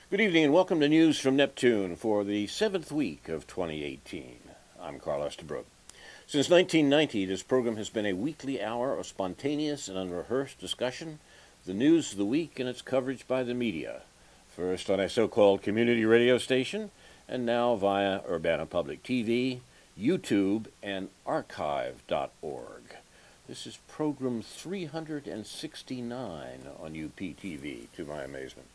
Good evening and welcome to News from Neptune for the 7th week of 2018. I'm Carl Estabrook. Since 1990, this program has been a weekly hour of spontaneous and unrehearsed discussion, the news of the week and its coverage by the media, first on a so-called community radio station, and now via Urbana Public TV, YouTube, and archive.org. This is program 369 on UPTV, to my amazement.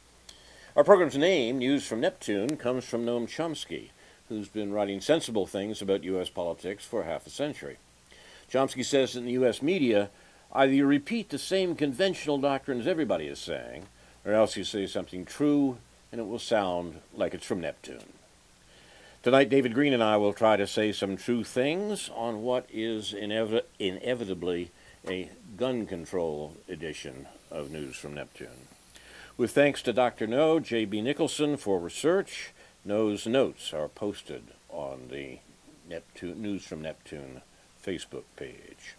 Our program's name, News from Neptune, comes from Noam Chomsky, who's been writing sensible things about U.S. politics for half a century. Chomsky says in the U.S. media, either you repeat the same conventional doctrines everybody is saying, or else you say something true and it will sound like it's from Neptune. Tonight, David Green and I will try to say some true things on what is inevitably a gun control edition of News from Neptune. With thanks to Dr. No, J.B. Nicholson for research, No's notes are posted on the News from Neptune Facebook page.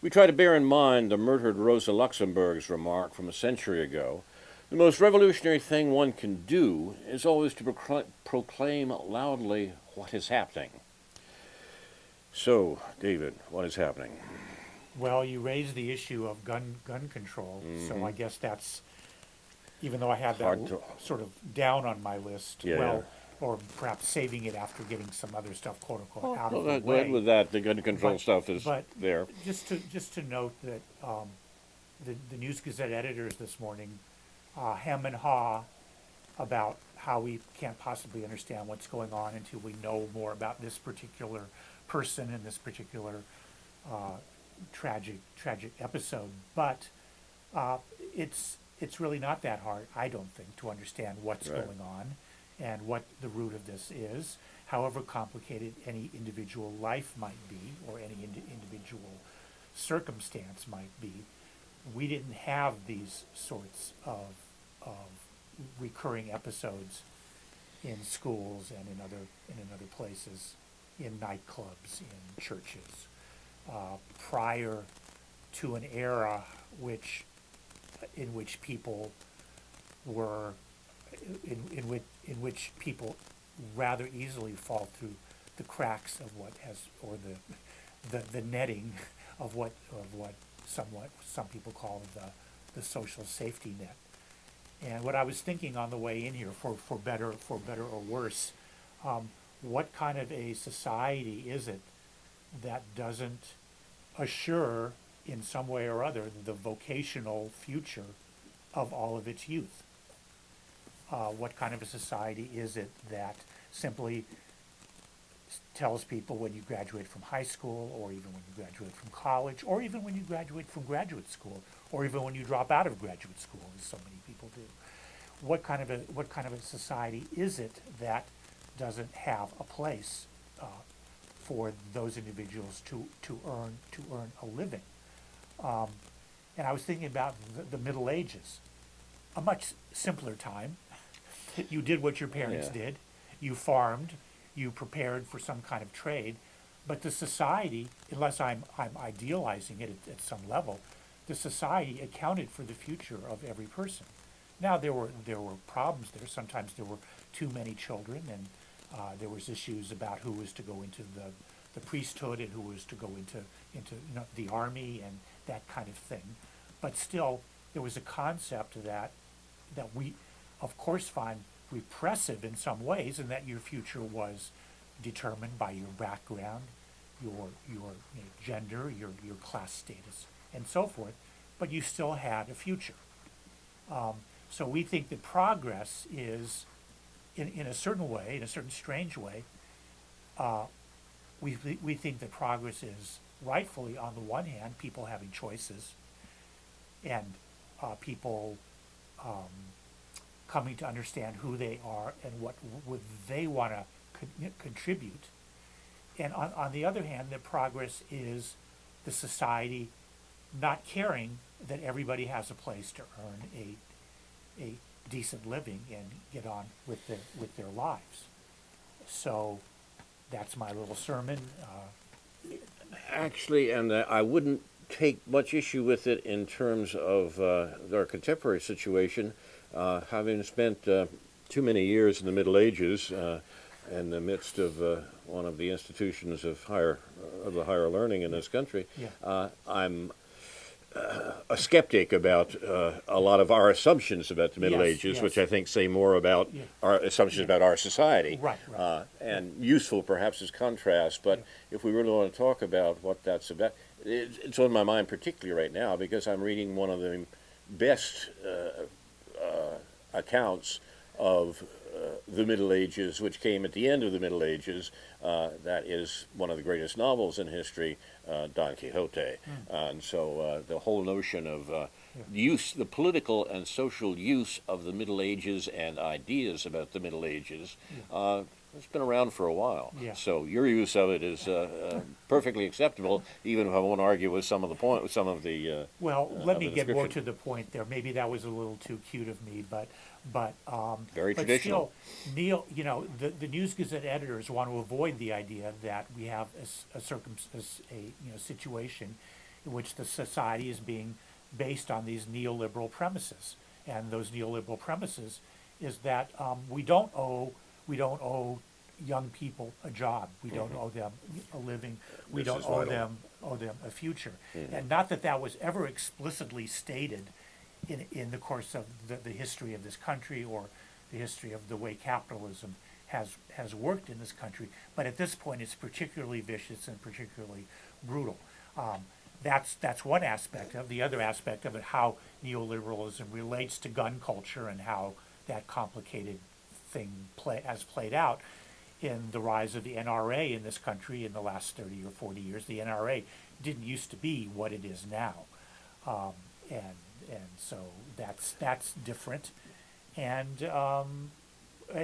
We try to bear in mind the murdered Rosa Luxemburg's remark from a century ago. The most revolutionary thing one can do is always to proclaim loudly what is happening. So, David, what is happening? Well, you raised the issue of gun control, so I guess that's, even though I had that sort of down on my list, or perhaps saving it after getting some other stuff, quote unquote, out of the way. Go ahead with that. The gun control stuff is there. Just to note that the News Gazette editors this morning hem and haw about how we can't possibly understand what's going on until we know more about this particular person and this particular tragic episode. But it's really not that hard, I don't think, to understand what's going on and what the root of this is, however complicated any individual life might be or any individual circumstance might be. We didn't have these sorts of recurring episodes in schools and in other places, in nightclubs, in churches, prior to an era in which people were in which people rather easily fall through the cracks of what has, or the netting of what some people call the social safety net. And what I was thinking on the way in here, for better or worse, what kind of a society is it that doesn't assure in some way or other the vocational future of all of its youth? What kind of a society is it that simply tells people when you graduate from high school, or even when you graduate from college, or even when you graduate from graduate school, or even when you drop out of graduate school, as so many people do? What kind of a society is it that doesn't have a place for those individuals to earn a living? And I was thinking about the Middle Ages, a much simpler time. You did what your parents did. You farmed. You prepared for some kind of trade. But the society, unless I'm idealizing it at some level, the society accounted for the future of every person. Now there were problems there. Sometimes there were too many children, and there was issues about who was to go into the priesthood and who was to go into the army and that kind of thing. But still, there was a concept that we, of course, find repressive in some ways, and that your future was determined by your background, your gender, your class status, and so forth. But you still had a future. So we think that progress is, in a certain way, in a certain strange way, we think that progress is rightfully, on the one hand, people having choices, and people coming to understand who they are and what would they want to contribute. And on the other hand, the progress is the society not caring that everybody has a place to earn a decent living and get on with their lives. So that's my little sermon. Actually, and I wouldn't take much issue with it in terms of our contemporary situation, having spent too many years in the Middle Ages, in the midst of one of the institutions of the higher learning in this country. I'm a skeptic about a lot of our assumptions about the Middle Ages, which I think say more about our assumptions about our society, and useful perhaps as contrast. But if we really want to talk about what that's about, it's on my mind particularly right now because I'm reading one of the best accounts of the Middle Ages, which came at the end of the Middle Ages. That is one of the greatest novels in history, Don Quixote. And so the whole notion of the political and social use of the Middle Ages and ideas about the Middle Ages, it's been around for a while. So your use of it is perfectly acceptable, even if I won't argue with some of the Well, let me get more to the point there. Maybe that was a little too cute of me, but very but traditional. Still, Neil, the News Gazette editors want to avoid the idea that we have a situation in which the society is being based on these neoliberal premises, and those neoliberal premises is that we don't owe young people a job. We don't owe them a living. We don't owe them a future. And not that was ever explicitly stated in the course of the history of this country or the history of the way capitalism has worked in this country. But at this point, it's particularly vicious and particularly brutal. That's one aspect of the other aspect of it, how neoliberalism relates to gun culture and how that complicated thing has played out in the rise of the NRA in this country in the last 30 or 40 years. The NRA didn't used to be what it is now, and so that's different, and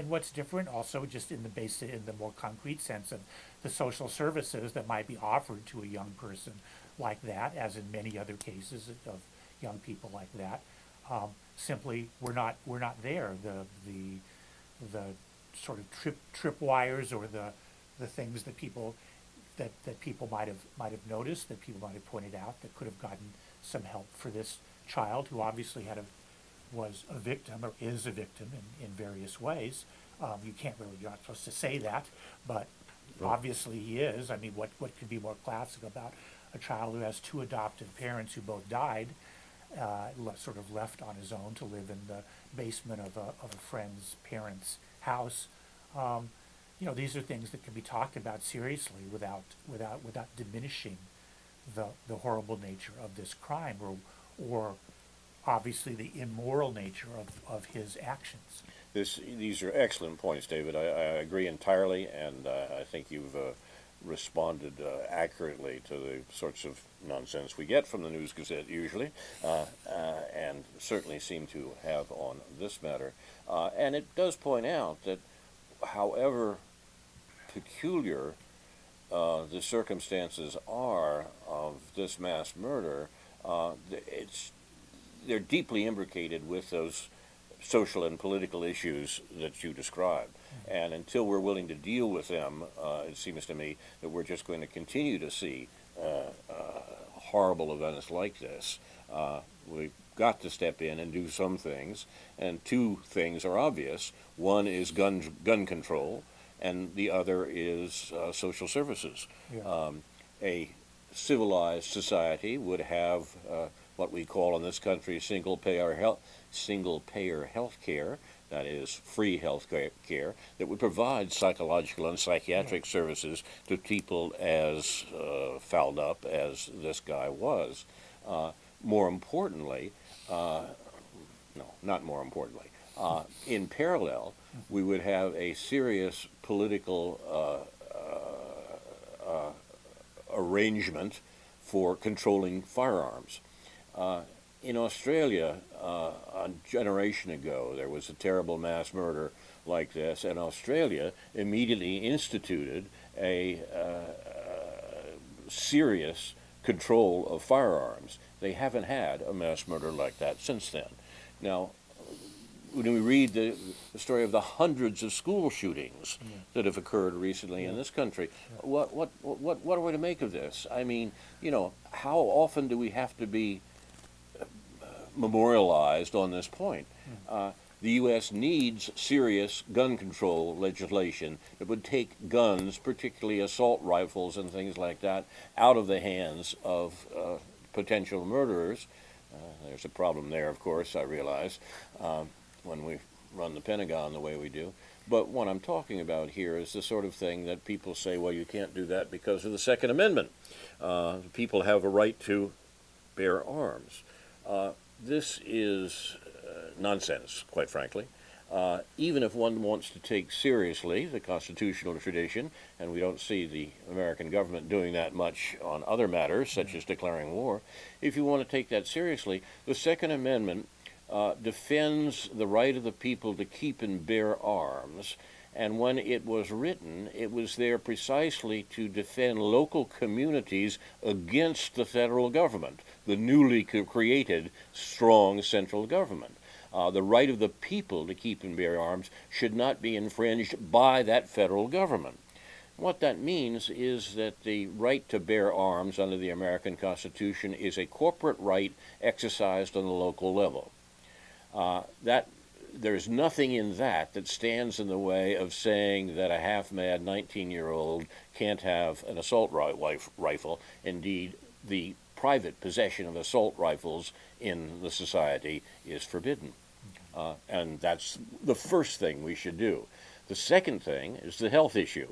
what's different also just in the more concrete sense of the social services that might be offered to a young person like that, as in many other cases of young people like that. Simply, we're not there. The sort of tripwires or the things that people might have noticed, that people might have pointed out, that could have gotten some help for this child who obviously was a victim or is a victim in various ways. You're not supposed to say that, but obviously he is. I mean, what could be more classic about a child who has two adoptive parents who both died, sort of left on his own to live in the basement of a friend's parents' house. These are things that can be talked about seriously without diminishing the horrible nature of this crime or obviously the immoral nature of his actions. These are excellent points, David. I agree entirely, and I think you've responded accurately to the sorts of nonsense we get from the News Gazette usually, and certainly seem to have on this matter. And it does point out that however peculiar the circumstances are of this mass murder, they're deeply imbricated with those social and political issues that you described. And until we're willing to deal with them, it seems to me that we're just going to continue to see horrible events like this. We've got to step in and do some things, and two things are obvious. One is gun control, and the other is social services. A civilized society would have what we call in this country single payer health care, that is free health care, that would provide psychological and psychiatric services to people as fouled up as this guy was. More importantly, not more importantly, in parallel, we would have a serious political arrangement for controlling firearms. In Australia, a generation ago, there was a terrible mass murder like this, and Australia immediately instituted a serious control of firearms. They haven't had a mass murder like that since then. Now, when we read the story of the hundreds of school shootings that have occurred recently in this country, what are we to make of this? I mean, how often do we have to be memorialized on this point? The U.S. needs serious gun control legislation that would take guns, particularly assault rifles and things like that, out of the hands of potential murderers. There's a problem there, of course, I realize, when we run the Pentagon the way we do. But what I'm talking about here is the sort of thing that people say, well, you can't do that because of the Second Amendment. People have a right to bear arms. This is nonsense, quite frankly. Even if one wants to take seriously the constitutional tradition, and we don't see the American government doing that much on other matters, such as declaring war, if you want to take that seriously, the Second Amendment defends the right of the people to keep and bear arms, and when it was written, it was there precisely to defend local communities against the federal government, the newly created strong central government. The right of the people to keep and bear arms should not be infringed by that federal government. What that means is that the right to bear arms under the American Constitution is a corporate right exercised on the local level. There's nothing in that that stands in the way of saying that a half-mad 19-year-old can't have an assault rifle. Indeed, the private possession of assault rifles in the society is forbidden. And that's the first thing we should do. The second thing is the health issue,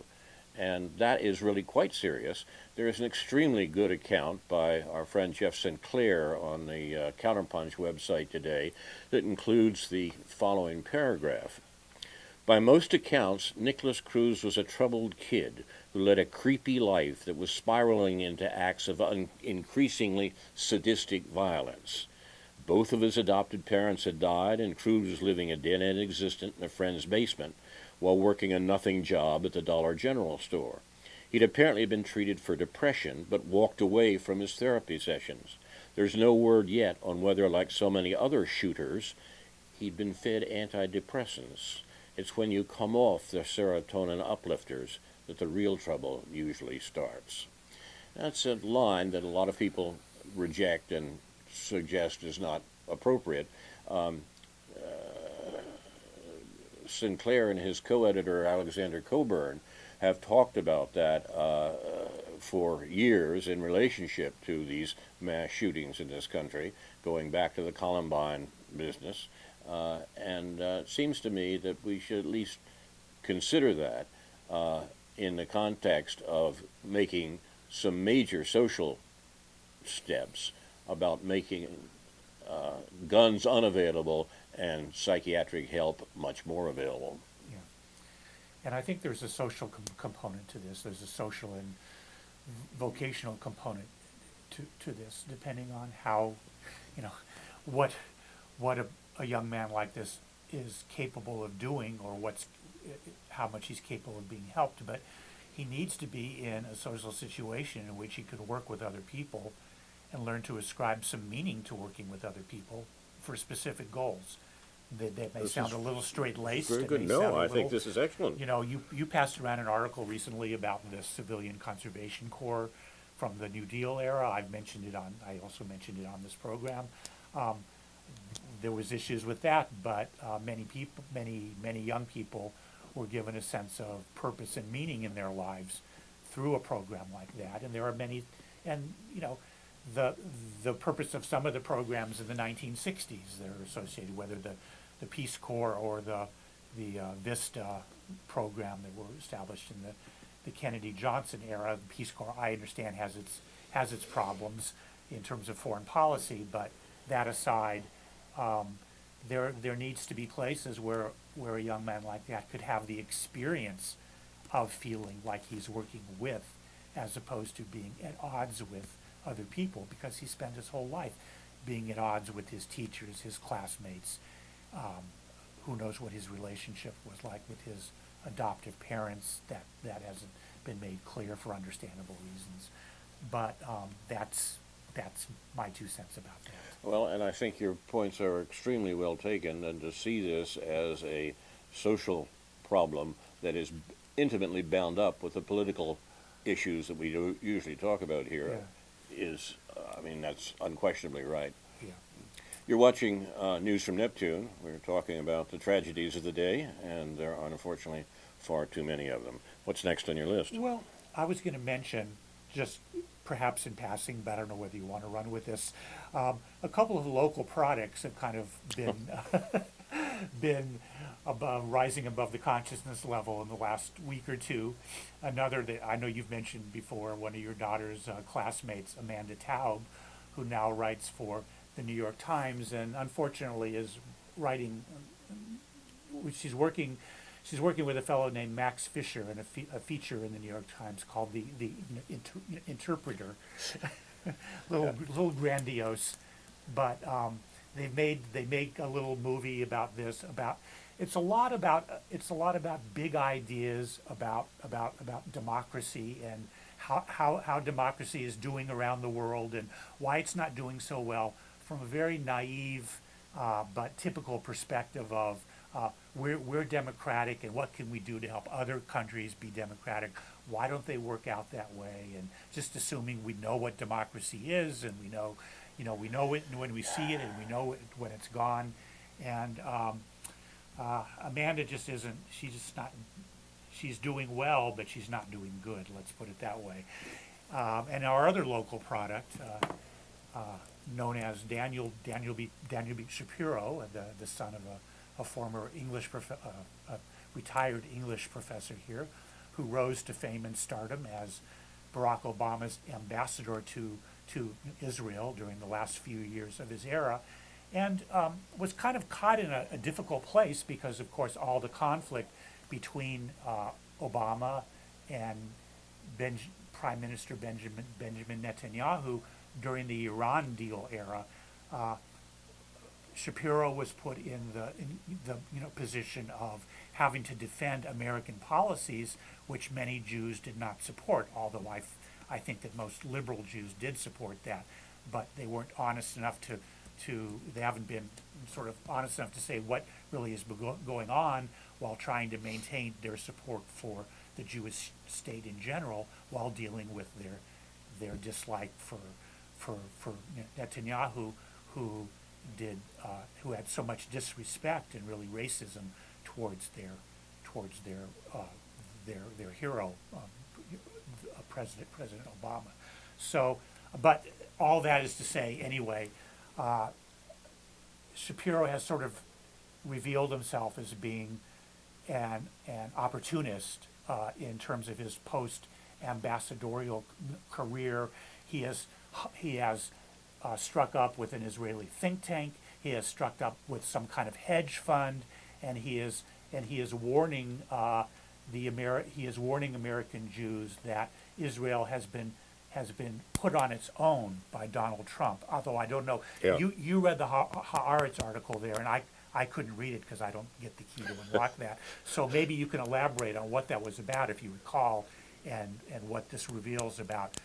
and that is really quite serious. There is an extremely good account by our friend Jeff Sinclair on the Counterpunch website today that includes the following paragraph. By most accounts, Nicholas Cruz was a troubled kid who led a creepy life that was spiraling into acts of increasingly sadistic violence. Both of his adopted parents had died, and Cruz was living a dead-end existence in a friend's basement while working a nothing job at the Dollar General store. He'd apparently been treated for depression, but walked away from his therapy sessions. There's no word yet on whether, like so many other shooters, he'd been fed antidepressants. It's when you come off the serotonin uplifters that the real trouble usually starts. That's a line that a lot of people reject and suggest is not appropriate. Sinclair and his co-editor Alexander Coburn have talked about that for years in relationship to these mass shootings in this country, going back to the Columbine business. And it seems to me that we should at least consider that in the context of making some major social steps about making guns unavailable and psychiatric help much more available. Yeah. And I think there's a social component to this. There's a social and vocational component to this, depending on how, what a young man like this is capable of doing, or how much he's capable of being helped. But he needs to be in a social situation in which he could work with other people and learn to ascribe some meaning to working with other people for specific goals. That may sound a little straight-laced. Very good. No, I think this is excellent. You passed around an article recently about the Civilian Conservation Corps from the New Deal era. I also mentioned it on this program. There was issues with that, but many young people were given a sense of purpose and meaning in their lives through a program like that. And there are many, and the purpose of some of the programs in the 1960s that are associated, whether the Peace Corps or the VISTA program that were established in the Kennedy-Johnson era. The Peace Corps, I understand, has its problems in terms of foreign policy, but that aside, there needs to be places where a young man like that could have the experience of feeling like he's working with, as opposed to being at odds with other people, because he spent his whole life being at odds with his teachers, his classmates. Who knows what his relationship was like with his adoptive parents? That hasn't been made clear for understandable reasons. But that's my 2 cents about that. Well, and I think your points are extremely well taken, and to see this as a social problem that is intimately bound up with the political issues that we usually talk about here is, that's unquestionably right. Yeah. You're watching News from Neptune. We're talking about the tragedies of the day, and there are unfortunately far too many of them. What's next on your list? Well, I was going to mention, just perhaps in passing, but I don't know whether you want to run with this. A couple of local products have kind of been been rising above the consciousness level in the last week or two. Another that I know you've mentioned before, one of your daughter's classmates, Amanda Taub, who now writes for the New York Times, and unfortunately is writing. She's working with a fellow named Max Fisher in a feature in the New York Times called the Interpreter. little grandiose, but they make a little movie about this. It's a lot about big ideas about democracy and how democracy is doing around the world and why it's not doing so well from a very naive but typical perspective of we're democratic and what can we do to help other countries be democratic? Why don't they work out that way? And just assuming we know what democracy is and we know it when we see it and we know it when it's gone. And Amanda just isn't. She's just not. She's doing well, but she's not doing good. Let's put it that way. And our other local product, known as Daniel B. Shapiro, the son of a former retired English professor here, who rose to fame and stardom as Barack Obama's ambassador to Israel during the last few years of his era, and was kind of caught in a difficult place because, of course, all the conflict between Obama and Prime Minister Benjamin Netanyahu during the Iran deal era. Shapiro was put in the position of having to defend American policies, which many Jews did not support. Although I think that most liberal Jews did support that, but they weren't honest enough they haven't been sort of honest enough to say what really is going on while trying to maintain their support for the Jewish state in general, while dealing with their dislike for Netanyahu, who had so much disrespect and really racism towards their hero, President Obama. So, but all that is to say, anyway, Shapiro has sort of revealed himself as being an opportunist in terms of his post-ambassadorial career. He has struck up with an Israeli think tank. He has struck up with some kind of hedge fund, and he is warning American Jews that Israel has been put on its own by Donald Trump. Although I don't know, Yeah. you read the Haaretz article there, and I couldn't read it because I don't get the key to unlock that. So maybe you can elaborate on what that was about, if you recall, and what this reveals about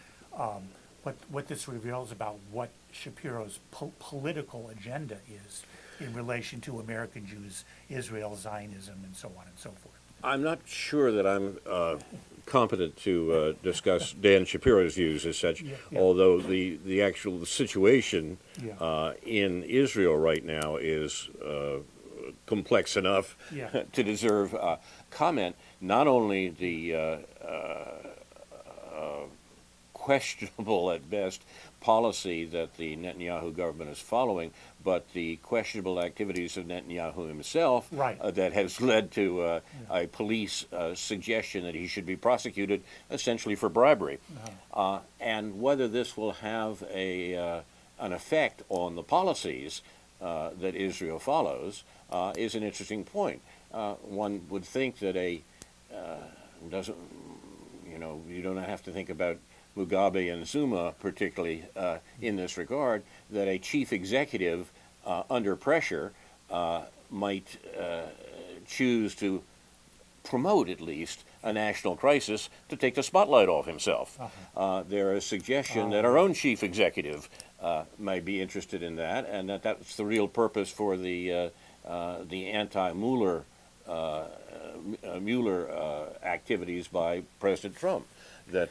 what Shapiro's political agenda is in relation to American Jews, Israel, Zionism, and so on and so forth. I'm not sure that I'm competent to discuss Dan Shapiro's views as such, Yeah. although the actual situation Yeah. in Israel right now is complex enough Yeah. to deserve comment. Not only the questionable at best policy that the Netanyahu government is following, but the questionable activities of Netanyahu himself Right. That has led to a police suggestion that he should be prosecuted essentially for bribery. And whether this will have an effect on the policies that Israel follows is an interesting point. One would think that you don't have to think about Mugabe and Zuma particularly in this regard, that a chief executive under pressure might choose to promote at least a national crisis to take the spotlight off himself. There is suggestion that our own chief executive may be interested in that, and that's the real purpose for the anti-Mueller Mueller activities by President Trump. That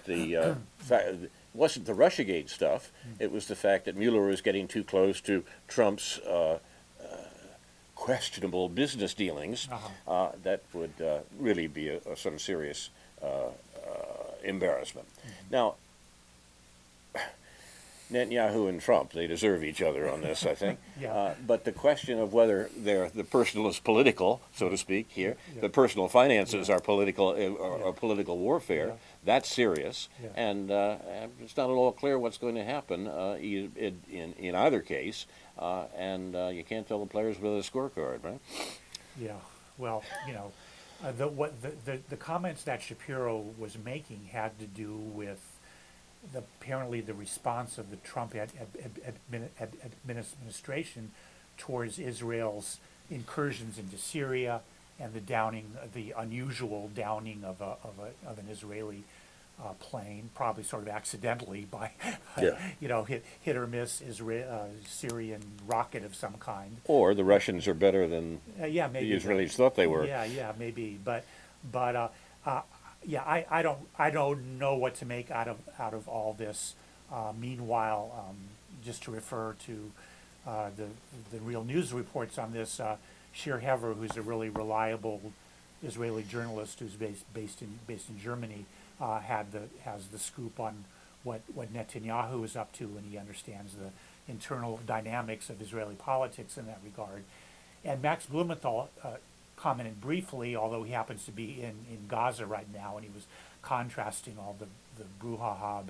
wasn't the Russiagate stuff. It was the fact that Mueller was getting too close to Trump's questionable business dealings. That would really be a sort of serious embarrassment. Now, Netanyahu and Trump, they deserve each other on this, I think. Yeah. But the question of whether the personal is political, so to speak, here, the personal finances are political or political warfare, that's serious. And it's not at all clear what's going to happen in either case. And you can't tell the players with a scorecard, right? Yeah. Well, the comments that Shapiro was making had to do with apparently the response of the Trump administration towards Israel's incursions into Syria and the unusual downing of an Israeli plane, probably sort of accidentally by, hit or miss Syrian rocket of some kind. Or the Russians are better than maybe the Israelis thought they were. Yeah, maybe, but I don't know what to make out of all this. Meanwhile, just to refer to the real news reports on this, Shir Hever, who's a really reliable Israeli journalist who's based in Germany, has the scoop on what Netanyahu is up to, and he understands the internal dynamics of Israeli politics in that regard. And Max Blumenthal commented briefly, although he happens to be in Gaza right now, and he was contrasting all the brouhaha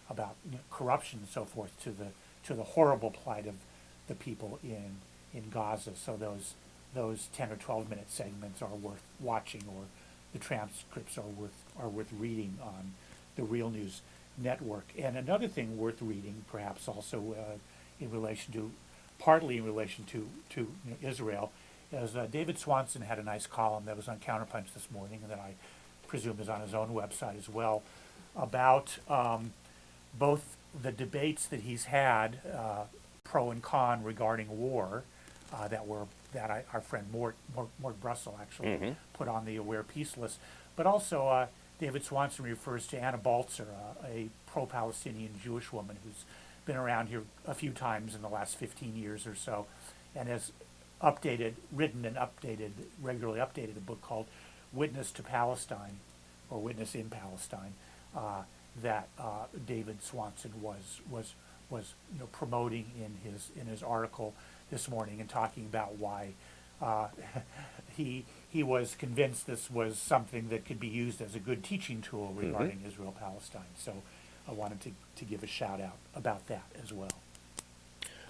about corruption and so forth to the horrible plight of the people in Gaza. So those 10 or 12 minute segments are worth watching, or the transcripts are worth reading on the Real News Network. And another thing worth reading, perhaps also partly in relation to Israel, as David Swanson had a nice column that was on Counterpunch this morning, and that I presume is on his own website as well, about both the debates that he's had, pro and con, regarding war, that our friend Mort Brussel actually put on the Aware Peace list, but also David Swanson refers to Anna Baltzer, a pro-Palestinian Jewish woman who's been around here a few times in the last 15 years or so, and has regularly updated a book called Witness to Palestine, or Witness in Palestine, that David Swanson was promoting in his article this morning, and talking about why he was convinced this was something that could be used as a good teaching tool regarding Israel-Palestine. So I wanted to give a shout out about that as well.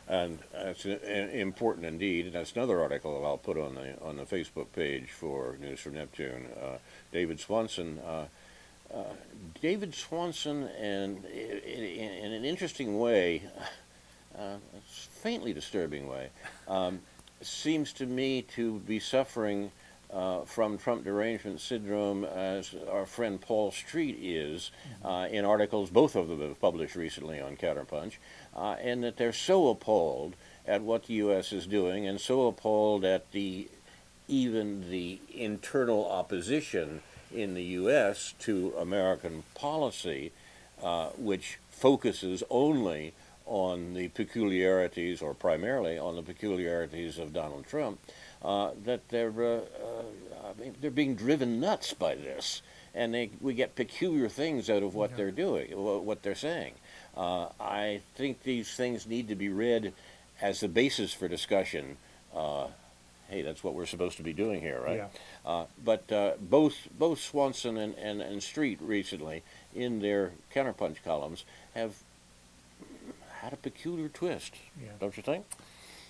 And that's important indeed. And that's another article that I'll put on the Facebook page for News from Neptune. David Swanson, and in an interesting way, a faintly disturbing way, seems to me to be suffering from Trump derangement syndrome, as our friend Paul Street is, in articles both of them have published recently on Counterpunch, and that they're so appalled at what the U.S. is doing, and so appalled at even the internal opposition in the U.S. to American policy, which focuses only on the peculiarities, or primarily on the peculiarities of Donald Trump, that they're being driven nuts by this, and we get peculiar things out of what they're doing, what they're saying. I think these things need to be read as the basis for discussion. Hey, that's what we're supposed to be doing here, right? Yeah. But both Swanson and Street recently, in their Counterpunch columns, have had a peculiar twist, don't you think?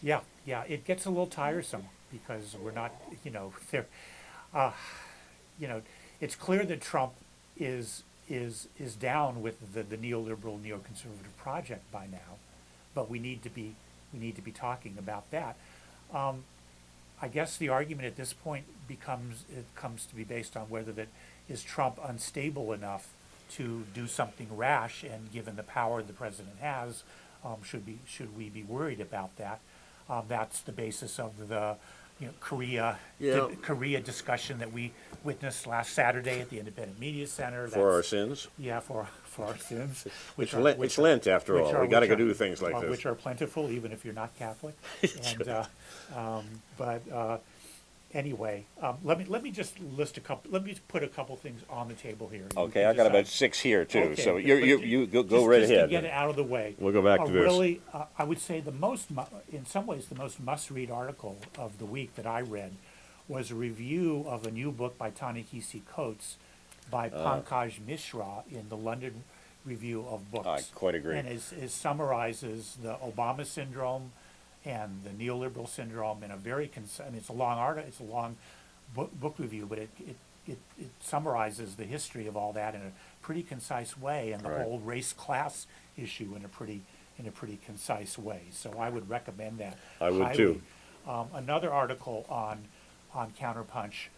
Yeah, it gets a little tiresome because we're not, it's clear that Trump is down with the neoliberal, neoconservative project by now, but we need to be talking about that. I guess the argument at this point comes to be based on whether is Trump unstable enough to do something rash, and given the power the president has, should we be worried about that? That's the basis of the Korea discussion that we witnessed last Saturday at the Independent Media Center. For our sins? Yeah, for for our sins, It's Lent after all. We got to go do things like this. which are plentiful, even if you're not Catholic. And anyway, let me just list a couple. Let me just put a couple things on the table here. You Okay, can I got about decide. 6 here too. Okay, So but you go right just ahead. to get it out of the way. We'll go back to this. Really, I would say in some ways, the most must-read article of the week that I read was a review of a new book by Ta-Nehisi Coates by Pankaj Mishra in the London Review of Books. I quite agree. And it summarizes the Obama syndrome and the neoliberal syndrome in a very I mean, it's a long article, it's a long book review, but it summarizes the history of all that in a pretty concise way, and the Right. whole race-class issue in a pretty concise way. So I would recommend that. I would highly. too. Another article on Counterpunch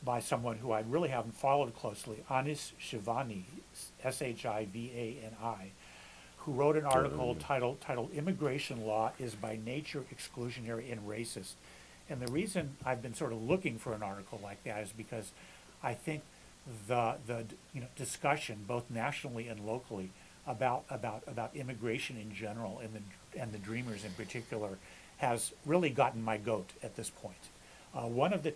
by someone who I really haven't followed closely, Anis Shivani, Shivani, who wrote an article titled "Immigration Law is by Nature Exclusionary and Racist." And the reason I've been sort of looking for an article like that is because I think the discussion both nationally and locally about immigration in general and the Dreamers in particular has really gotten my goat at this point. One of the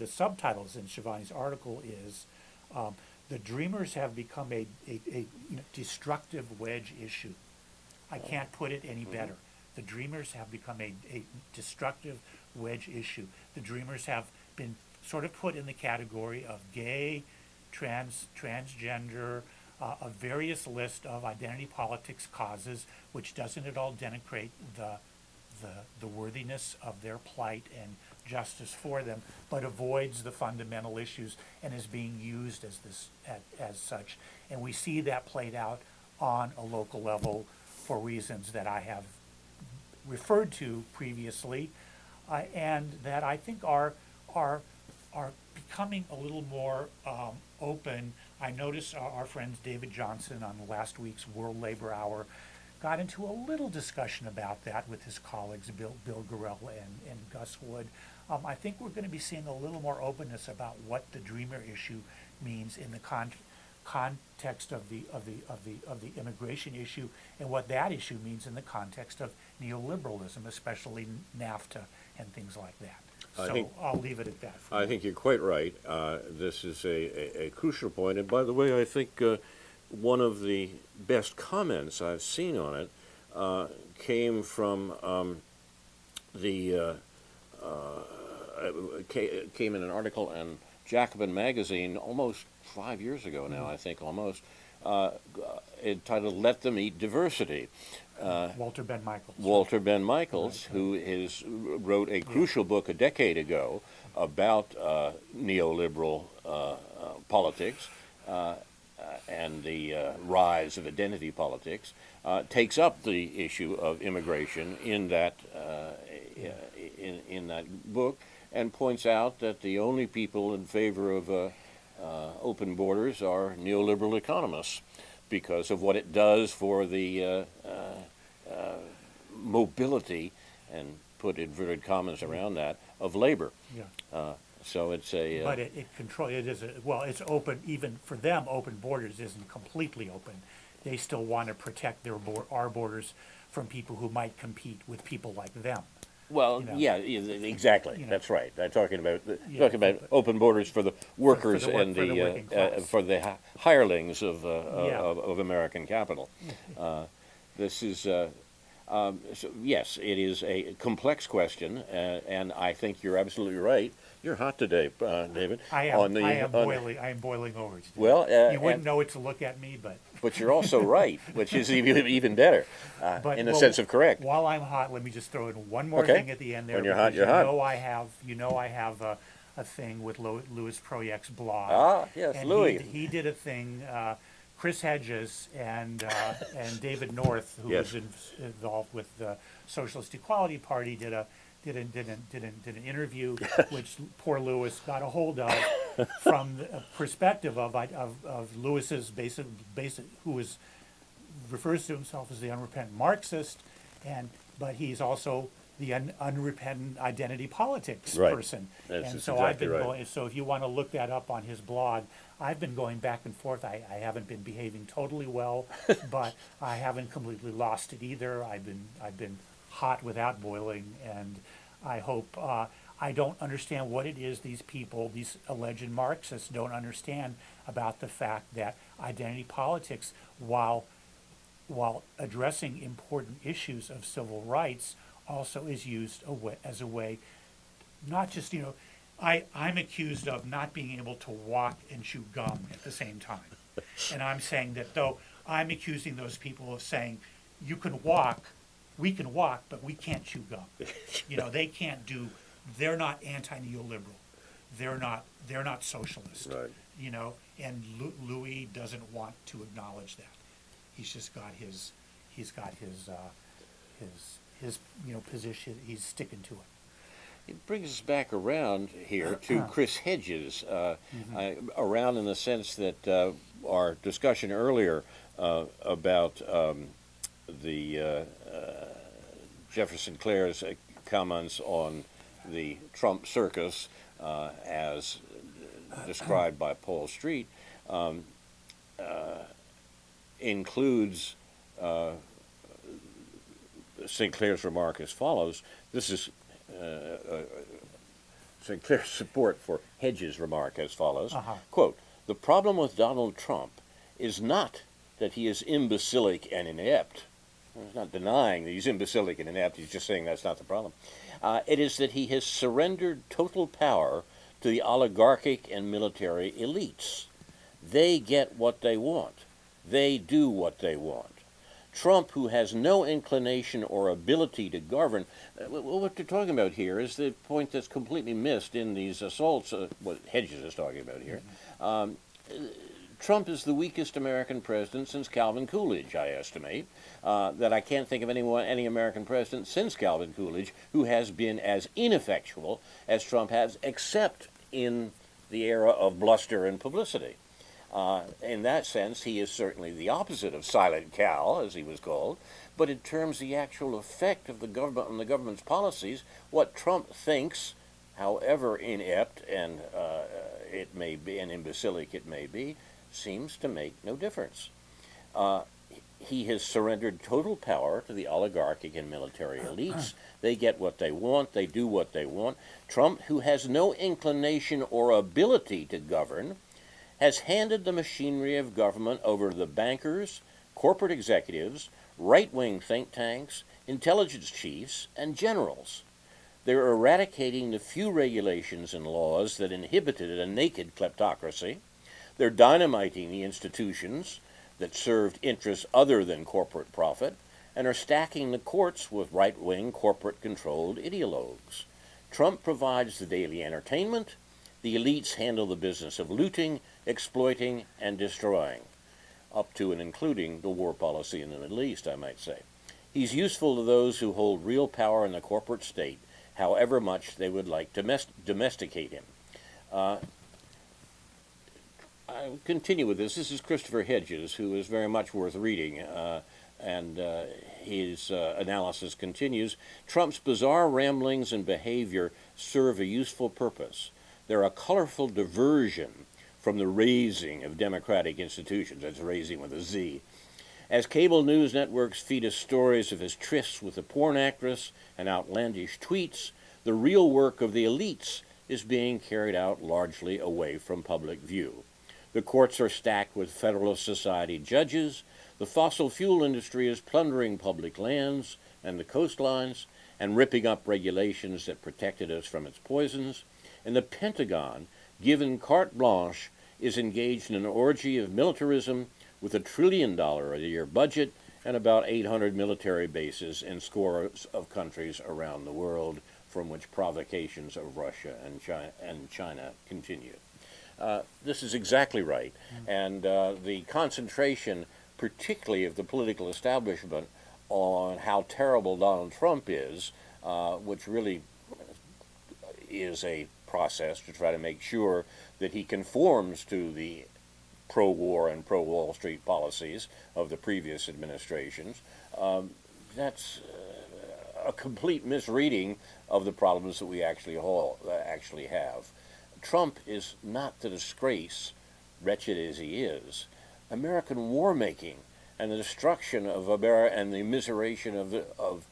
subtitles in Shivani's article is the Dreamers have become a destructive wedge issue. I can't put it any better. The Dreamers have become a destructive wedge issue. The Dreamers have been sort of put in the category of gay, transgender, a various list of identity politics causes, which doesn't at all denigrate the worthiness of their plight and justice for them, but avoids the fundamental issues and is being used as such. And we see that played out on a local level for reasons that I have referred to previously, and that I think are becoming a little more open. I noticed our friends David Johnson on last week's World Labor Hour got into a little discussion about that with his colleagues Bill Gorell and Gus Wood. I think we're going to be seeing a little more openness about what the Dreamer issue means in the context of the immigration issue, and what that issue means in the context of neoliberalism, especially NAFTA and things like that. So I'll leave it at that. I think you're quite right. This is a crucial point. And by the way, I think one of the best comments I've seen on it came from came in an article in Jacobin magazine almost 5 years ago now, I think, almost, entitled "Let Them Eat Diversity." Walter Ben Michaels. Walter Ben Michaels, who wrote a crucial book a decade ago about neoliberal politics and the rise of identity politics, takes up the issue of immigration in that in that book, and points out that the only people in favor of open borders are neoliberal economists, because of what it does for the mobility, and put inverted commas around that, of labor. Yeah. So it's a... But it's open, even for them, open borders isn't completely open. They still want to protect our borders from people who might compete with people like them. Well, yeah, exactly. That's right. I'm talking about open borders for the workers and for the hirelings of American capital. This is so yes, it is a complex question, and I think you're absolutely right. You're hot today, David. I am boiling over today. Well, you wouldn't know it to look at me, but you're also right, which is even better, in the sense of correct. While I'm hot, let me just throw in one more thing at the end there. When you're hot, you're hot. I have a thing with Louis Proyect's blog. Ah, yes, and Louis. He did a thing. Chris Hedges and David North, who was involved with the Socialist Equality Party, did an interview, which poor Louis got a hold of from the perspective of Louis's basic refers to himself as the unrepentant Marxist, but he's also unrepentant identity politics Right. person. That's And just so I've exactly been right. going, so if you want to look that up on his blog, I've been going back and forth. I haven't been behaving totally well, but I haven't completely lost it either. I've been hot without boiling, and I hope I don't understand what it is these people, these alleged Marxists, don't understand about the fact that identity politics, while addressing important issues of civil rights, also is used as a way, not just, I'm accused of not being able to walk and chew gum at the same time. And I'm saying that though I'm accusing those people of saying, you can walk, we can walk, but we can't chew gum. They can't do, they're not anti-neoliberal. They're not socialist. Right. And Louis doesn't want to acknowledge that. He's just got his position. He's sticking to it. It brings us back around here to Chris Hedges, around in the sense that our discussion earlier about the Jefferson Clare's comments on the Trump circus as described by Paul Street includes Sinclair's remark as follows. This is Sinclair's support for Hedges' remark as follows. Quote, "The problem with Donald Trump is not that he is imbecilic and inept." He's not denying that he's imbecilic and inept. He's just saying that's not the problem. It is that he has surrendered total power to the oligarchic and military elites. They get what they want. They do what they want. Trump, who has no inclination or ability to govern, what they're talking about here is the point that's completely missed in these assaults, what Hedges is talking about here. Trump is the weakest American president since Calvin Coolidge, I estimate. That I can't think of any American president since Calvin Coolidge who has been as ineffectual as Trump has, except in the era of bluster and publicity. In that sense, he is certainly the opposite of Silent Cal, as he was called. But in terms of the actual effect of the government on the government's policies, what Trump thinks, however inept and it may be, and imbecilic it may be, seems to make no difference. He has surrendered total power to the oligarchic and military elites. They get what they want. They do what they want. Trump, who has no inclination or ability to govern, has handed the machinery of government over to the bankers, corporate executives, right-wing think tanks, intelligence chiefs, and generals. They're eradicating the few regulations and laws that inhibited a naked kleptocracy. They're dynamiting the institutions that served interests other than corporate profit, and are stacking the courts with right-wing, corporate-controlled ideologues. Trump provides the daily entertainment. The elites handle the business of looting, exploiting, and destroying, up to and including the war policy in the Middle East, I might say. He's useful to those who hold real power in the corporate state, however much they would like to domesticate him. I'll continue with this. This is Christopher Hedges, who is very much worth reading, and his analysis continues. Trump's bizarre ramblings and behavior serve a useful purpose. They're a colorful diversion from the raising of democratic institutions. That's raising with a Z. As cable news networks feed us stories of his trysts with a porn actress and outlandish tweets, the real work of the elites is being carried out largely away from public view. The courts are stacked with Federalist Society judges. The fossil fuel industry is plundering public lands and the coastlines and ripping up regulations that protected us from its poisons. And the Pentagon, given carte blanche, is engaged in an orgy of militarism with $1 trillion a year budget and about 800 military bases in scores of countries around the world, from which provocations of Russia and China continue. This is exactly right, and the concentration, particularly of the political establishment, on how terrible Donald Trump is, which really is a process to try to make sure that he conforms to the pro-war and pro-Wall Street policies of the previous administrations. That's a complete misreading of the problems that we actually have. Trump is not the disgrace, wretched as he is. American war making and the destruction of America and the immiseration of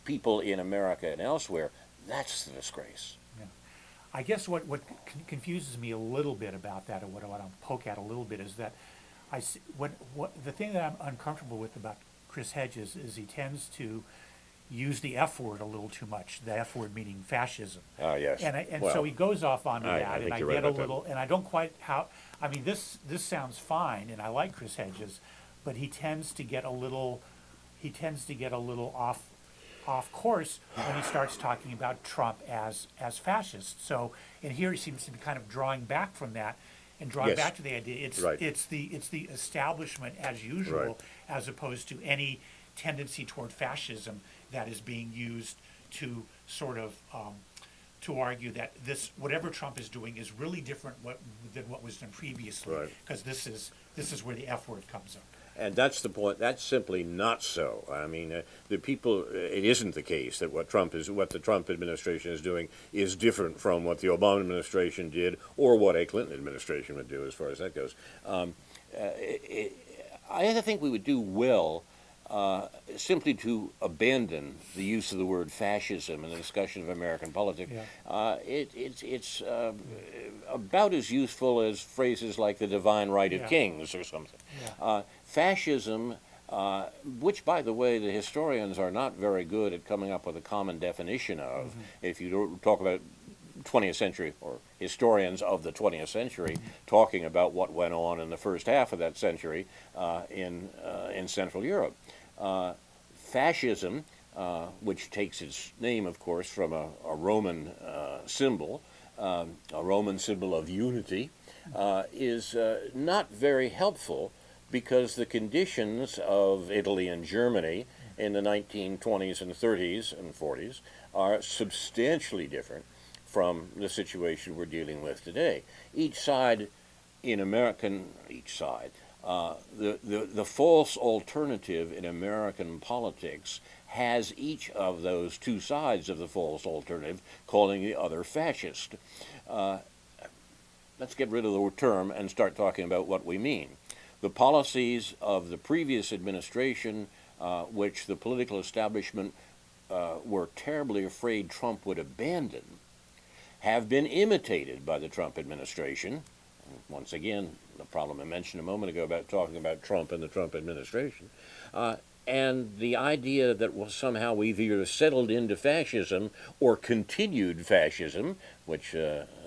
people in America and elsewhere, that's the disgrace. Yeah. I guess what confuses me a little bit about that, or what I'll poke at a little bit, is that I see, the thing that I'm uncomfortable with about Chris Hedges is he tends to use the F word a little too much. The F word meaning fascism. Ah, yes. And Well, so he goes off onto I that, think and I you're right get a about that. little, and I don't quite how. I mean, this sounds fine, and I like Chris Hedges, but he tends to get a little off course when he starts talking about Trump as fascist. So, and here he seems to be kind of drawing back from that, and drawing Yes. back to the idea Right. it's the establishment as usual, Right. as opposed to any tendency toward fascism that is being used to sort of to argue that this whatever Trump is doing is really different than what was done previously, Right. because this is where the F word comes up. And that's the point. That's simply not so. I mean, the people. It isn't the case that what the Trump administration is doing, is different from what the Obama administration did, or what a Clinton administration would do, as far as that goes. I think we would do well simply to abandon the use of the word fascism in the discussion of American politics. Yeah. It's about as useful as phrases like the divine right of Yeah. kings or something. Yeah. Fascism, which, by the way, the historians are not very good at coming up with a common definition of. Mm-hmm. If you talk about 20th century, or historians of the 20th century talking about what went on in the first half of that century in Central Europe. Fascism, which takes its name, of course, from a Roman symbol, a Roman symbol of unity, is not very helpful, because the conditions of Italy and Germany in the 1920s and 30s and 40s are substantially different from the situation we're dealing with today. Each side, the false alternative in American politics has each of those two sides of the false alternative calling the other fascist. Let's get rid of the term and start talking about what we mean. The policies of the previous administration, which the political establishment were terribly afraid Trump would abandon, have been imitated by the Trump administration. Once again, the problem I mentioned a moment ago about talking about Trump and the Trump administration. And the idea that somehow we've either settled into fascism or continued fascism, which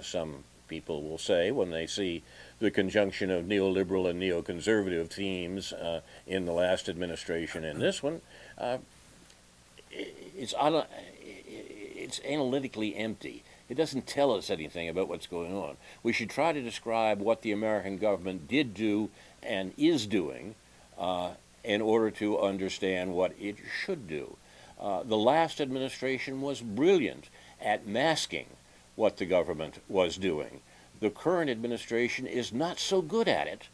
some people will say when they see the conjunction of neoliberal and neoconservative themes in the last administration and this one, it's analytically empty. It doesn't tell us anything about what's going on. We should try to describe what the American government did do and is doing in order to understand what it should do. The last administration was brilliant at masking what the government was doing. The current administration is not so good at it,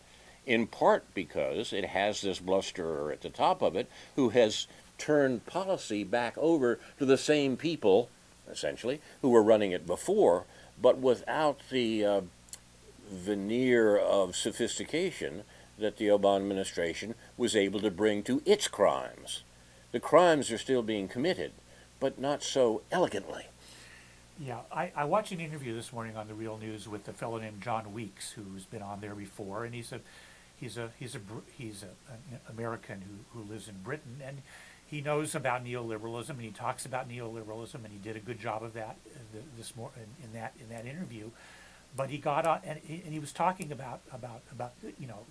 in part because it has this blusterer at the top of it who has turned policy back over to the same people, essentially, who were running it before, but without the veneer of sophistication that the Obama administration was able to bring to its crimes. The crimes are still being committed, but not so elegantly. Yeah, I watched an interview this morning on the Real News with a fellow named John Weeks, who's been on there before, and he's an American who lives in Britain, and he knows about neoliberalism, and he talks about neoliberalism, and he did a good job of that in that interview. But he got on, and he was talking about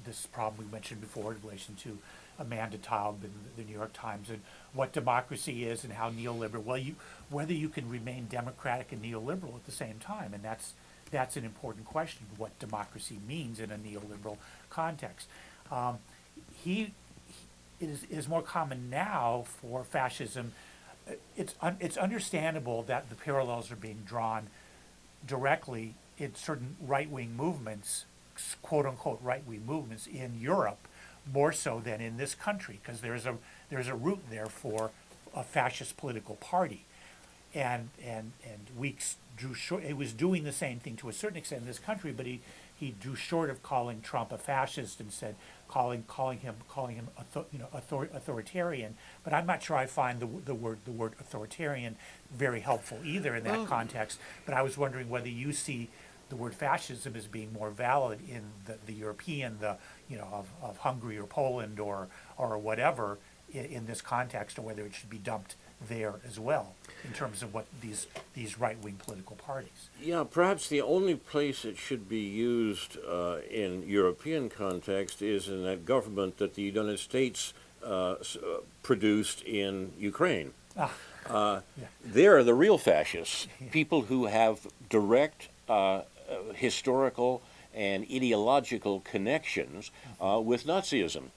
this problem we mentioned before in relation to Amanda Taub in the New York Times, and what democracy is and how neoliberal. Well, whether you can remain democratic and neoliberal at the same time, and that's an important question. What democracy means in a neoliberal context. It is more common now for fascism. It's understandable that the parallels are being drawn directly in certain right-wing movements, quote-unquote right-wing movements in Europe, more so than in this country, because there's a root there for a fascist political party. And Weeks drew short. It was doing the same thing to a certain extent in this country, but he drew short of calling Trump a fascist and said calling him authoritarian. But I'm not sure I find the word authoritarian very helpful either in that context. But I was wondering whether you see the word fascism as being more valid in the European, of Hungary or Poland or whatever in this context, or whether it should be dumped there as well in terms of what these right-wing political parties. Yeah, perhaps the only place it should be used in European context is in that government that the United States produced in Ukraine. Yeah. They're the real fascists, people who have direct historical and ideological connections with Nazism.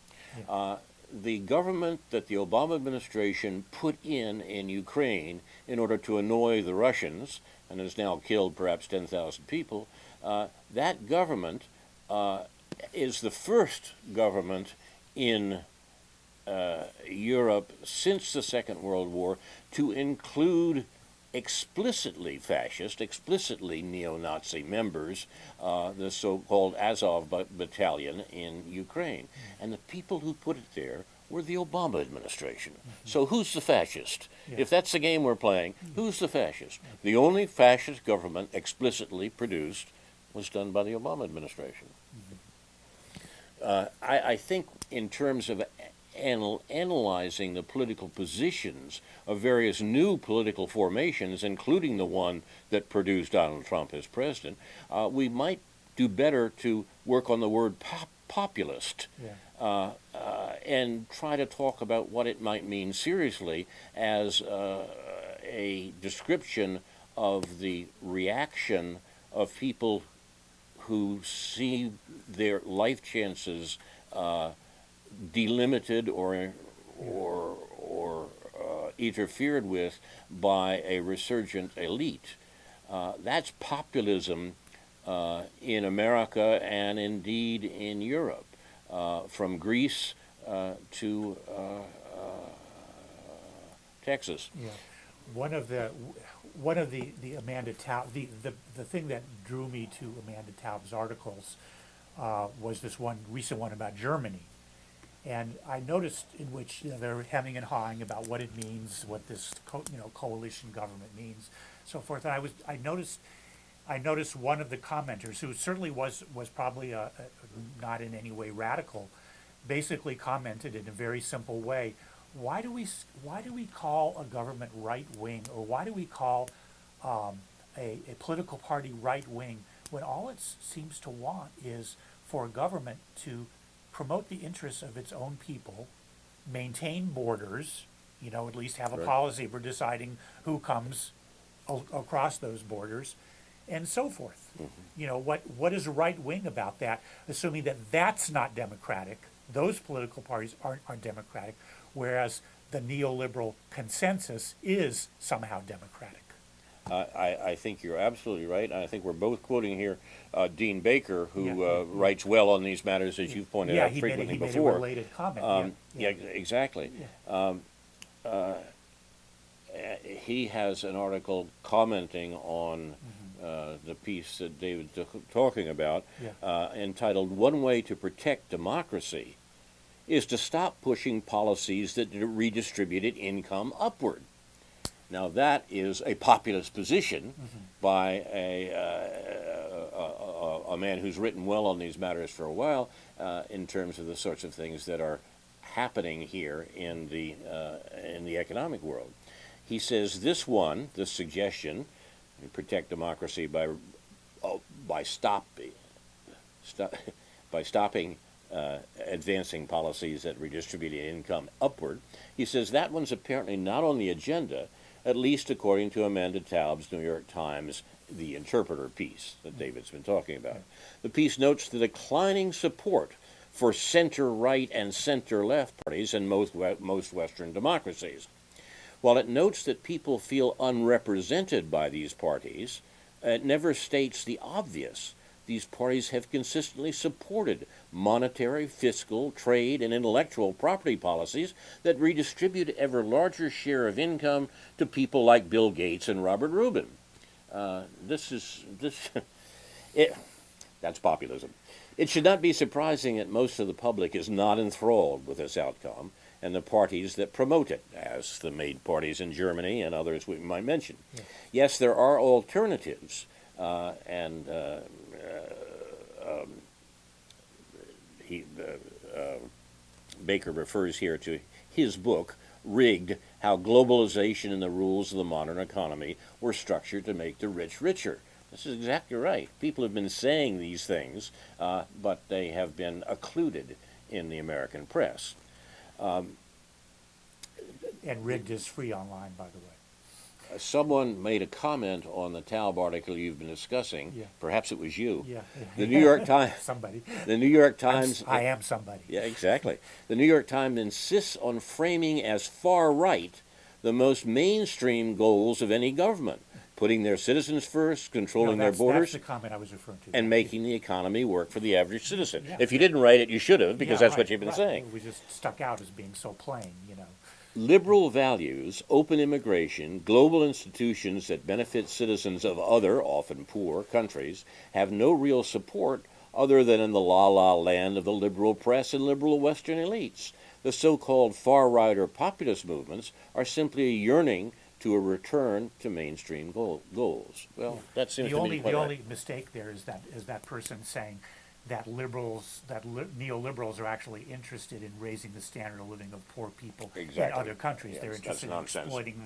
The government that the Obama administration put in Ukraine in order to annoy the Russians, and has now killed perhaps 10,000 people, that government is the first government in Europe since the Second World War to include explicitly fascist, explicitly neo-Nazi members, the so-called Azov battalion in Ukraine. And the people who put it there were the Obama administration. So who's the fascist? Yeah. If that's the game we're playing, who's the fascist? The only fascist government explicitly produced was done by the Obama administration. I think in terms of analyzing the political positions of various new political formations, including the one that produced Donald Trump as president, we might do better to work on the word populist and try to talk about what it might mean seriously as a description of the reaction of people who see their life chances delimited or interfered with by a resurgent elite. That's populism in America and indeed in Europe, from Greece to Texas. Yeah, one of the Amanda Taub, the thing that drew me to Amanda Taub's articles was this one recent one about Germany. And I noticed in which they're hemming and hawing about what it means, what this coalition government means, so forth. And I noticed one of the commenters, who certainly was probably not in any way radical, basically commented in a very simple way: why do we call a government right wing, or why do we call a political party right wing when all it seems to want is for a government to promote the interests of its own people, maintain borders, at least have a policy for deciding who comes across those borders, and so forth. What is right wing about that, assuming that that's not democratic? Those political parties aren't democratic, whereas the neoliberal consensus is somehow democratic. I think you're absolutely right. I think we're both quoting here Dean Baker, who writes well on these matters, as you've pointed out frequently before. Made a related comment. Exactly. Yeah. He has an article commenting on the piece that David's talking about, entitled "One Way to Protect Democracy is to Stop Pushing Policies That Redistributed Income Upward." Now that is a populist position by a man who's written well on these matters for a while, in terms of the sorts of things that are happening here in the economic world. He says this suggestion, protect democracy by stopping advancing policies that redistribute income upward. He says that one's apparently not on the agenda, at least according to Amanda Taub's New York Times The Interpreter piece that David's been talking about. The piece notes the declining support for center-right and center-left parties in most Western democracies. While it notes that people feel unrepresented by these parties, it never states the obvious, these parties have consistently supported monetary, fiscal, trade, and intellectual property policies that redistribute an ever larger share of income to people like Bill Gates and Robert Rubin. That's populism. It should not be surprising that most of the public is not enthralled with this outcome and the parties that promote it, as the Maid parties in Germany and others we might mention. Yeah. Yes, there are alternatives, and Baker refers here to his book, Rigged: How Globalization and the Rules of the Modern Economy Were Structured to Make the Rich Richer. This is exactly right. People have been saying these things, but they have been occluded in the American press. And Rigged is free online, by the way. Someone made a comment on the Taub article you've been discussing. Yeah. Perhaps it was you. Yeah. The New York Times. Somebody. The New York Times. I am somebody. Yeah, exactly. The New York Times insists on framing as far right the most mainstream goals of any government, putting their citizens first, controlling their borders, that's the comment I was referring to. and making the economy work for the average citizen. Yeah. If you didn't write it, you should have, because Yeah, that's what you've been saying. We just stuck out as being so plain, you know. Liberal values, open immigration, global institutions that benefit citizens of other, often poor, countries have no real support other than in the la-la land of the liberal press and liberal Western elites. The so-called far-right or populist movements are simply a yearning to a return to mainstream goals. Well, that seems to be the only mistake there is that person saying that neoliberals are actually interested in raising the standard of living of poor people in other countries. Yes, they're interested in exploiting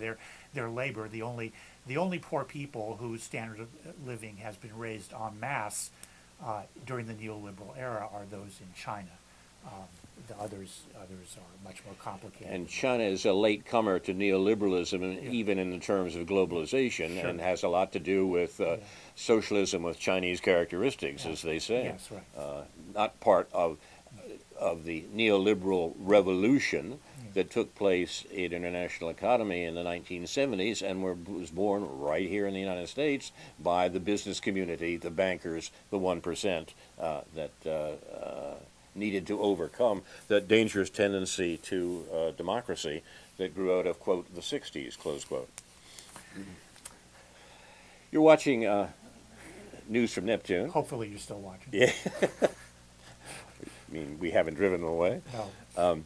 their labor. The only poor people whose standard of living has been raised en masse during the neoliberal era are those in China. The others are much more complicated. And China is a late comer to neoliberalism, even in the terms of globalization, Sure. and has a lot to do with socialism with Chinese characteristics, as they say. Yes, right. Not part of the neoliberal revolution that took place in international economy in the 1970s and was born right here in the United States by the business community, the bankers, the 1% that needed to overcome that dangerous tendency to democracy that grew out of, quote, the 60s, close quote. You're watching News from Neptune. Hopefully you're still watching. Yeah. I mean, we haven't driven them away. No.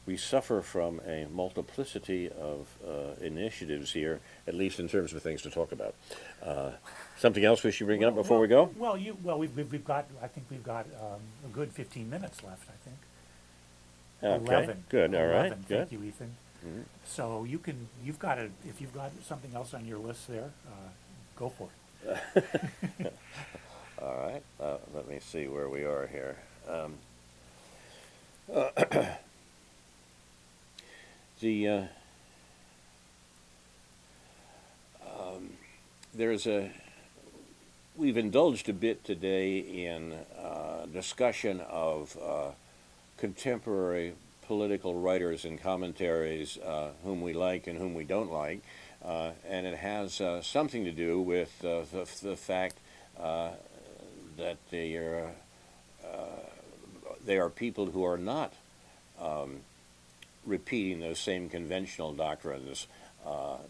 We suffer from a multiplicity of initiatives here, at least in terms of things to talk about. Something else we should bring up before we go? We've got a good 15 minutes left, I think. Okay, 11. good, all right, 11. good. Thank you, Ethan. Mm-hmm. So if you've got something else on your list there, go for it. All right, let me see where we are here. We've indulged a bit today in discussion of contemporary political writers and commentaries whom we like and whom we don't like, and it has something to do with the fact that they are people who are not repeating those same conventional doctrines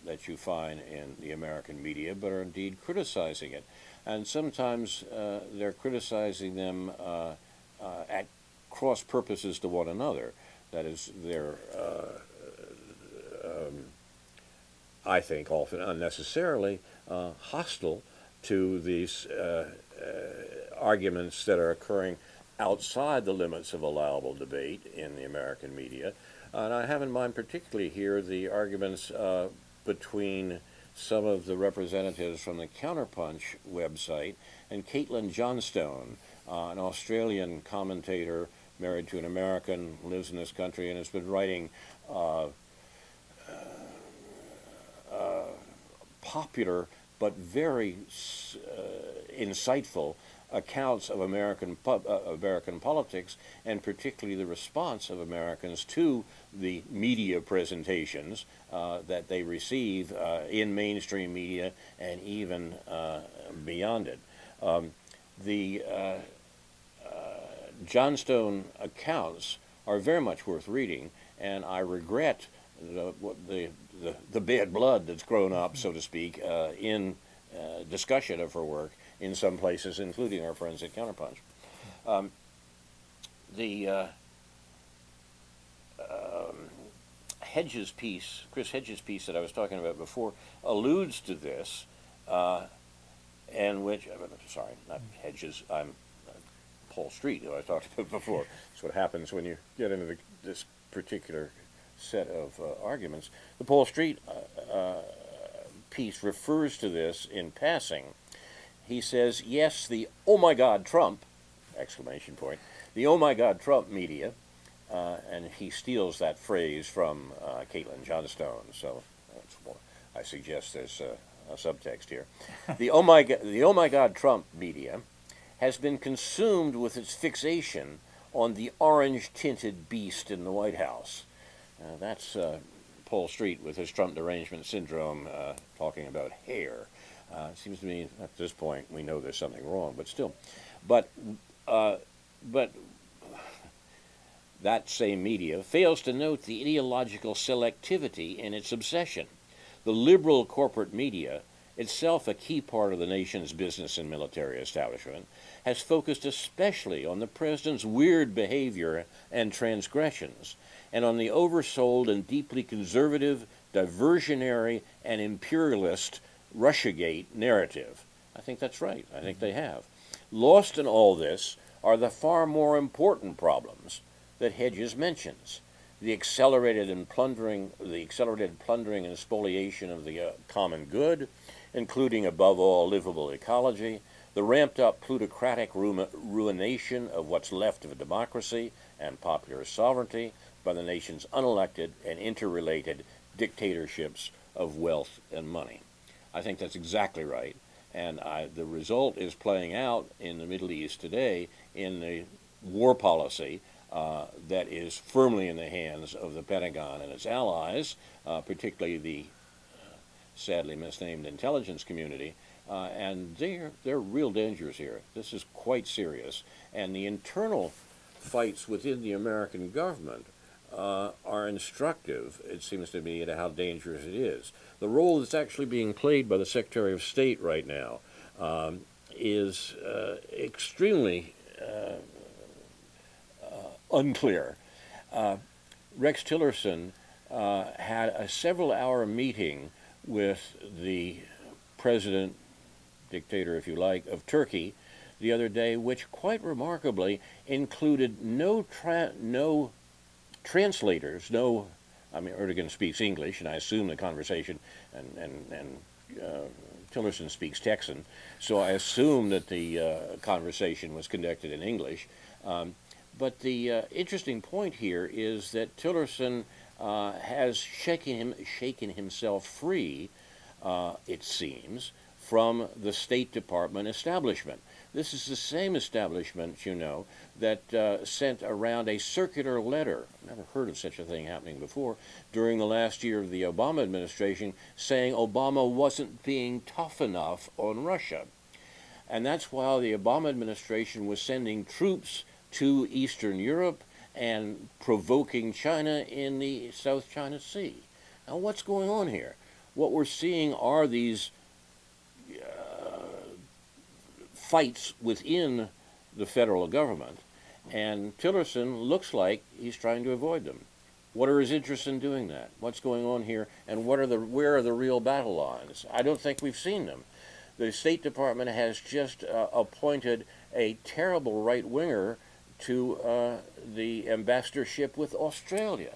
that you find in the American media, but are indeed criticizing it. And sometimes they're criticizing them at cross purposes to one another. That is, they're, I think, often unnecessarily hostile to these arguments that are occurring outside the limits of allowable debate in the American media. And I have in mind particularly here the arguments between some of the representatives from the Counterpunch website and Caitlin Johnstone, an Australian commentator married to an American, lives in this country, and has been writing popular but very insightful accounts of American politics, and particularly the response of Americans to the media presentations that they receive in mainstream media and even beyond it. The Johnstone accounts are very much worth reading, and I regret the bad blood that's grown up, so to speak, in discussion of her work in some places, including our friends at Counterpunch. The Hedges piece, Chris Hedges piece that I was talking about before, alludes to this, and which, sorry, not Hedges, I'm Paul Street, who I talked about before. That's what happens when you get into this particular set of arguments. The Paul Street piece refers to this in passing. He says, yes, the "oh my God, Trump!" exclamation point, the "oh my God, Trump" media, and he steals that phrase from Caitlin Johnstone, so I suggest there's a subtext here. The "oh my God, Trump" media has been consumed with its fixation on the orange-tinted beast in the White House. That's Paul Street with his Trump derangement syndrome talking about hair. It seems to me at this point we know there's something wrong, but still. But that same media fails to note the ideological selectivity in its obsession. The liberal corporate media, itself a key part of the nation's business and military establishment, has focused especially on the president's weird behavior and transgressions, and on the oversold and deeply conservative, diversionary, and imperialist Russiagate narrative. I think that's right. I think they have. Lost in all this are the far more important problems that Hedges mentions: the accelerated plundering and spoliation of the common good, including, above all, livable ecology; the ramped-up plutocratic ruination of what's left of a democracy and popular sovereignty by the nation's unelected and interrelated dictatorships of wealth and money. I think that's exactly right, and the result is playing out in the Middle East today in the war policy that is firmly in the hands of the Pentagon and its allies, particularly the sadly misnamed intelligence community, and they're real dangers here. This is quite serious, and the internal fights within the American government are instructive, it seems to me, at how dangerous it is. The role that's actually being played by the Secretary of State right now is extremely unclear. Rex Tillerson had a several-hour meeting with the president, dictator if you like, of Turkey the other day, which quite remarkably included no translators, Erdogan speaks English, and I assume the conversation, and Tillerson speaks Texan, so I assume that the conversation was conducted in English. But the interesting point here is that Tillerson has shaken himself free, it seems, from the State Department establishment. This is the same establishment, you know, that sent around a circular letter, I've never heard of such a thing happening before, during the last year of the Obama administration, saying Obama wasn't being tough enough on Russia. And that's while the Obama administration was sending troops to Eastern Europe and provoking China in the South China Sea. Now, what's going on here? What we're seeing are these fights within the federal government, and Tillerson looks like he's trying to avoid them. What are his interests in doing that? What's going on here, and where are the real battle lines? I don't think we've seen them. The State Department has just appointed a terrible right-winger to the ambassadorship with Australia.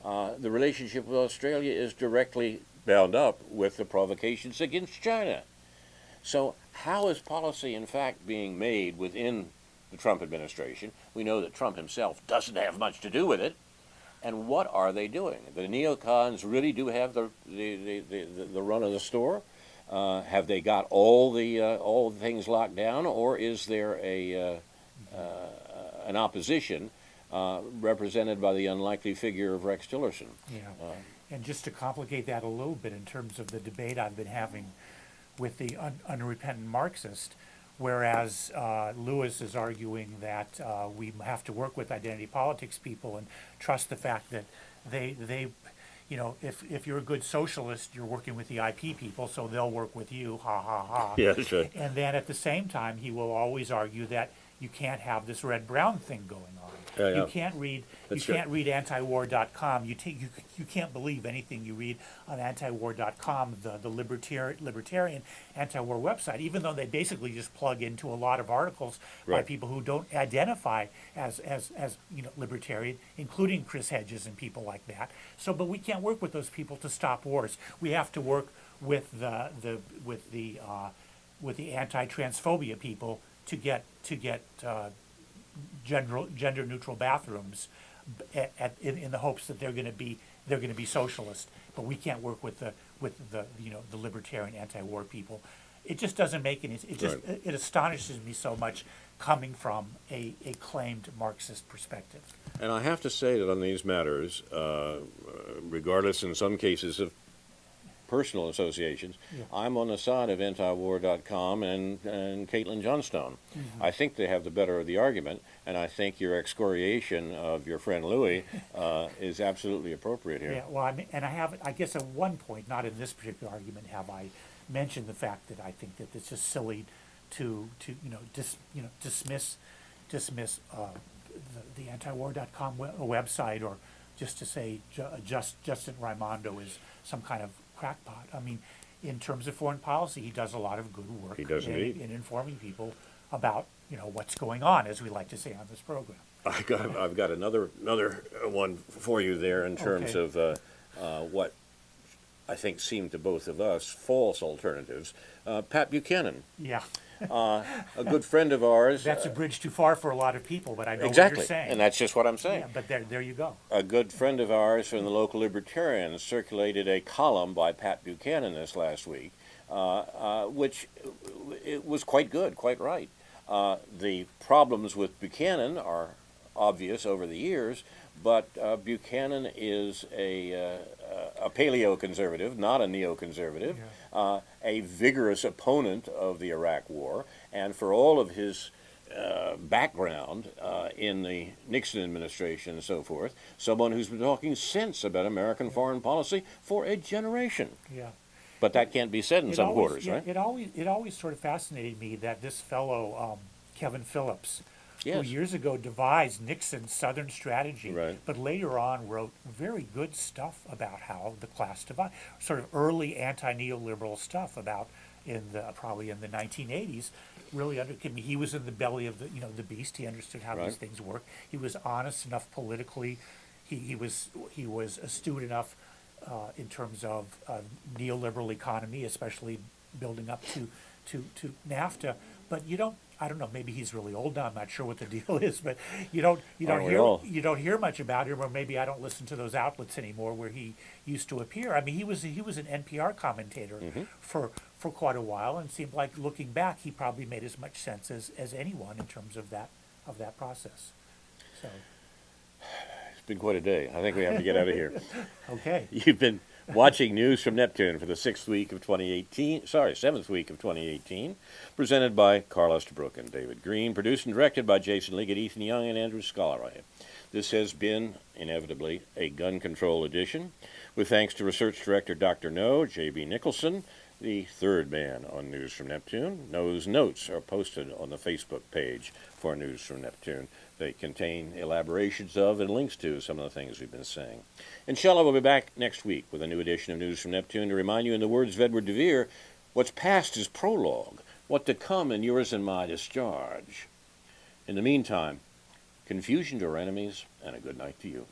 The relationship with Australia is directly bound up with the provocations against China. So how is policy, in fact, being made within the Trump administration? We know that Trump himself doesn't have much to do with it. And what are they doing? The neocons really do have the run of the store, Have they got all the things locked down, or is there an opposition represented by the unlikely figure of Rex Tillerson? Yeah. And just to complicate that a little bit in terms of the debate I've been having with the unrepentant Marxist, whereas Lewis is arguing that we have to work with identity politics people and trust the fact that they if you're a good socialist, you're working with the IP people, so they'll work with you, ha ha ha. Yeah, that's right. And then at the same time, he will always argue that you can't have this red-brown thing going on. Yeah, yeah. You can't read That's read antiwar.com. You can't believe anything you read on antiwar.com, the libertarian anti-war website, even though they basically just plug into a lot of articles by Right. people who don't identify as libertarian, including Chris Hedges and people like that. So, but we can't work with those people to stop wars. We have to work with the anti-transphobia people to get gender neutral bathrooms in the hopes that they're going to be socialist. But we can't work with the libertarian anti-war people. It just doesn't make any. It astonishes me so much coming from a claimed Marxist perspective. And I have to say that on these matters, regardless in some cases of personal associations, Yeah. I'm on the side of antiwar.com and Caitlin Johnstone. Mm-hmm. I think they have the better of the argument, and I think your excoriation of your friend Louis is absolutely appropriate here. Yeah, well, I guess at one point, not in this particular argument, have I mentioned the fact that I think that it's just silly to dismiss the antiwar.com website, or just to say Justin Raimondo is some kind of crackpot. I mean, in terms of foreign policy, he does a lot of good work He does indeed. in informing people about what's going on, as we like to say on this program. I've got another one for you there in terms Okay. of what I think seem to both of us false alternatives. Pat Buchanan, Yeah, a good friend of ours. that's a bridge too far for a lot of people, but I know Exactly, what you're saying. and that's just what I'm saying. Yeah, but there you go. A good friend of ours from the local Libertarians circulated a column by Pat Buchanan this last week, which it was quite good, quite right. The problems with Buchanan are obvious over the years, but Buchanan is a paleoconservative, not a neoconservative, a vigorous opponent of the Iraq War, and for all of his background in the Nixon administration and so forth, someone who's been talking sense about American foreign policy for a generation. Yeah. But that can't be said in some quarters, right? It always sort of fascinated me that this fellow Kevin Phillips, who Yes. years ago devised Nixon's Southern strategy, Right. but later on wrote very good stuff about how the class divide, sort of early anti-neoliberal stuff about probably in the 1980s. Really, he was in the belly of the beast. He understood how Right. these things work. He was honest enough politically. He was astute enough in terms of neoliberal economy, especially building up to NAFTA. But I don't know. Maybe he's really old now. I'm not sure what the deal is, but you don't hear much about him, or maybe I don't listen to those outlets anymore where he used to appear. I mean, he was an NPR commentator for quite a while, and it seemed like, looking back, he probably made as much sense as anyone in terms of that process. So, It's been quite a day. I think we have to get out of here. okay. You've been watching News from Neptune for the 7th week of 2018, presented by Carl Estabrook and David Green, produced and directed by Jason Liggett, Ethan Young, and Andrew Scolaray. This has been, inevitably, a gun control edition, with thanks to Research Director Dr. No, J.B. Nicholson, the third man on News from Neptune. No's notes are posted on the Facebook page for News from Neptune. They contain elaborations of and links to some of the things we've been saying. Inshallah, we'll be back next week with a new edition of News from Neptune to remind you, in the words of Edward de Vere, what's past is prologue, what to come in yours and my discharge. In the meantime, confusion to our enemies, and a good night to you.